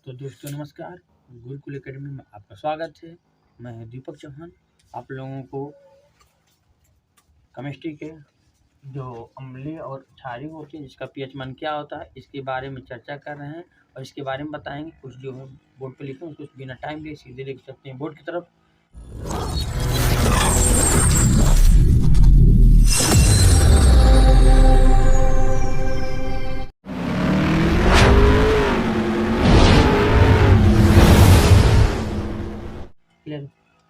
तो दोस्तों नमस्कार, गुरुकुल एकेडमी में आपका स्वागत है। मैं दीपक चौहान आप लोगों को केमिस्ट्री के जो अम्लीय और क्षारीय होते हैं जिसका पीएच मान क्या होता है इसके बारे में चर्चा कर रहे हैं और इसके बारे में बताएंगे। कुछ जो है बोर्ड पे लिखे कुछ बिना टाइम लिए सीधे लिख सकते हैं बोर्ड की तरफ।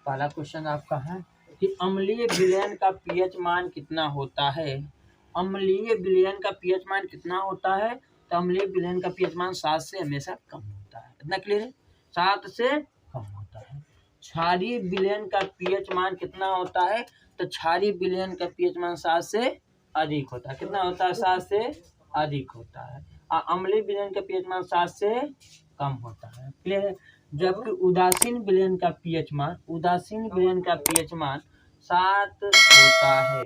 पहला क्वेश्चन आपका है कि अम्लीय विलयन का पीएच मान कितना होता है। अम्लीय विलयन का पीएच मान कितना होता है? तो अम्लीय विलयन का पीएच मान 7 से हमेशा कम होता है। इतना क्लियर है? 7 से कम होता है। क्षारीय विलयन का पीएच मान कितना होता है? तो क्षारीय विलयन का पीएच मान 7 से अधिक होता है। कितना होता है? 7 से अधिक होता है। अम्लीय विलयन का पीएच मान 7 से कम होता है। क्लियर है? जबकि उदासीन विलयन का पीएच मान 7 होता है।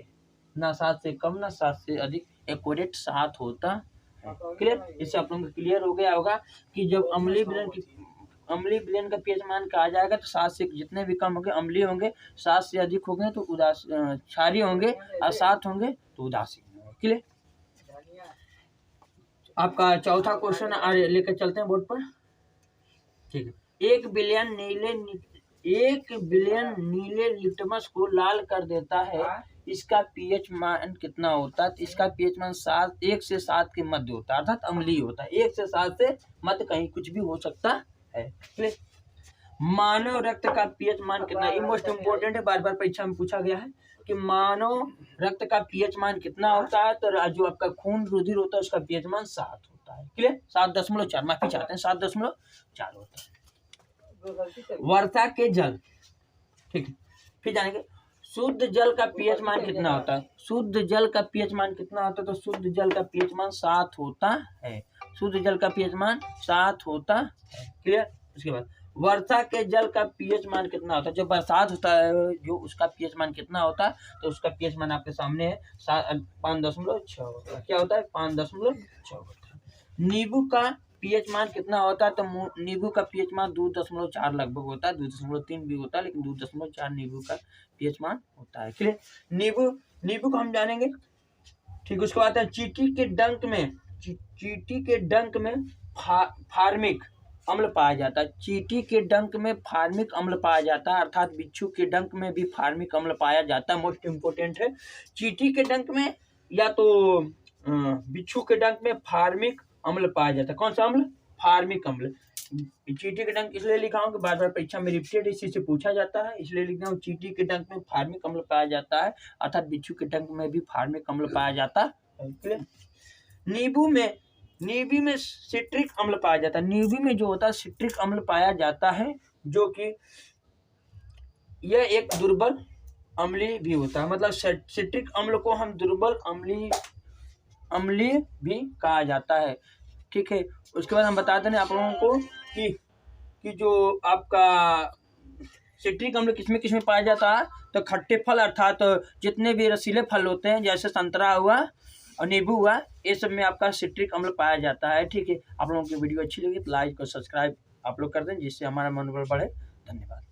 ना 7 से कम ना 7 से अधिक, एक्यूरेट 7 होता है। क्लियर? इससे आप लोगों को क्लियर हो गया होगा कि जब अम्लीय विलयन का पीएच मान कहा जाएगा तो 7 से जितने भी कम होंगे अम्लीय होंगे, 7 से अधिक होंगे तो क्षारीय होंगे और 7 होंगे तो उदासीन होंगे। क्लियर? आपका चौथा क्वेश्चन लेकर चलते हैं बोर्ड पर। ठीक है। एक बिलियन नीले लिटमस को लाल कर देता है, इसका पीएच मान कितना होता है? तो इसका पीएच मान 1 से 7 के मध्य होता है, अर्थात अम्लीय होता है। 1 से 7 से मध्य, कहीं कुछ भी हो सकता है। मानव रक्त का पीएच मान कितना? ये मोस्ट इम्पोर्टेंट है, बार बार परीक्षा में पूछा गया है कि मानव रक्त का पीएच मान कितना होता है। तो जो आपका खून रुधिर होता है उसका पीएच मान 7 होता है। क्लियर? 7.4, माफी चाहते हैं, 7.4 होता है। वर्षा के जल, ठीक है, फिर जानेंगे शुद्ध जल का पीएच मान कितना होता है। शुद्ध जल का पीएच मान कितना होता है? तो शुद्ध जल का पीएच मान 7 होता है। शुद्ध जल का पीएच मान 7 होता है। क्लियर? उसके बाद वर्षा के जल का पीएच मान कितना होता है? जब बरसात होता है जो उसका पीएच मान कितना होता है? तो उसका पीएच मान आपके सामने है 5.6 होता है। क्या होता है? 5.6 होता है। नींबू का पीएच मान कितना होता है? तो नींबू का पीएच मान 2.4 लगभग होता है, 2.3 भी होता है, लेकिन 2.4 नींबू का पीएच मान होता है। क्लियर? नींबू को हम जानेंगे। ठीक, उसके बाद है चींटी के डंक में फार्मिक अम्ल पाया जाता है। चींटी के डंक में फार्मिक अम्ल पाया जाता है, अर्थात बिच्छू के डंक में भी फार्मिक अम्ल पाया जाता है। मोस्ट इम्पोर्टेंट है, चींटी के डंक में या तो बिच्छू के डंक में फार्मिक अम्ल पाया जाता है। कौन सा अम्ल? फार्मिक अम्ल। चींटी के डंक इसलिए लिखा हूँ कि बार बार परीक्षा में रिपीटेड इसी से पूछा जाता है, इसलिए लिखा हूँ चींटी के डंक में फार्मिक अम्ल पाया जाता है, अर्थात बिच्छू के डंक में भी फार्मिक अम्ल पाया जाता है। नींबू में सिट्रिक अम्ल पाया जाता है। नींबू में जो होता है सिट्रिक अम्ल पाया जाता है, जो कि यह एक दुर्बल अम्लीय भी होता है। मतलब सिट्रिक अम्ल को हम दुर्बल अम्लीय भी कहा जाता है। ठीक है। उसके बाद हम बताते हैं आप लोगों को कि जो आपका सिट्रिक अम्ल किसमें पाया जाता है। तो खट्टे फल, अर्थात जितने भी रसीले फल होते हैं, जैसे संतरा हुआ और नींबू हुआ, ये सब में आपका सिट्रिक अम्ल पाया जाता है। ठीक है। आप लोगों की वीडियो अच्छी लगी तो लाइक और सब्सक्राइब आप लोग कर दें, जिससे हमारा मनोबल बढ़े। धन्यवाद।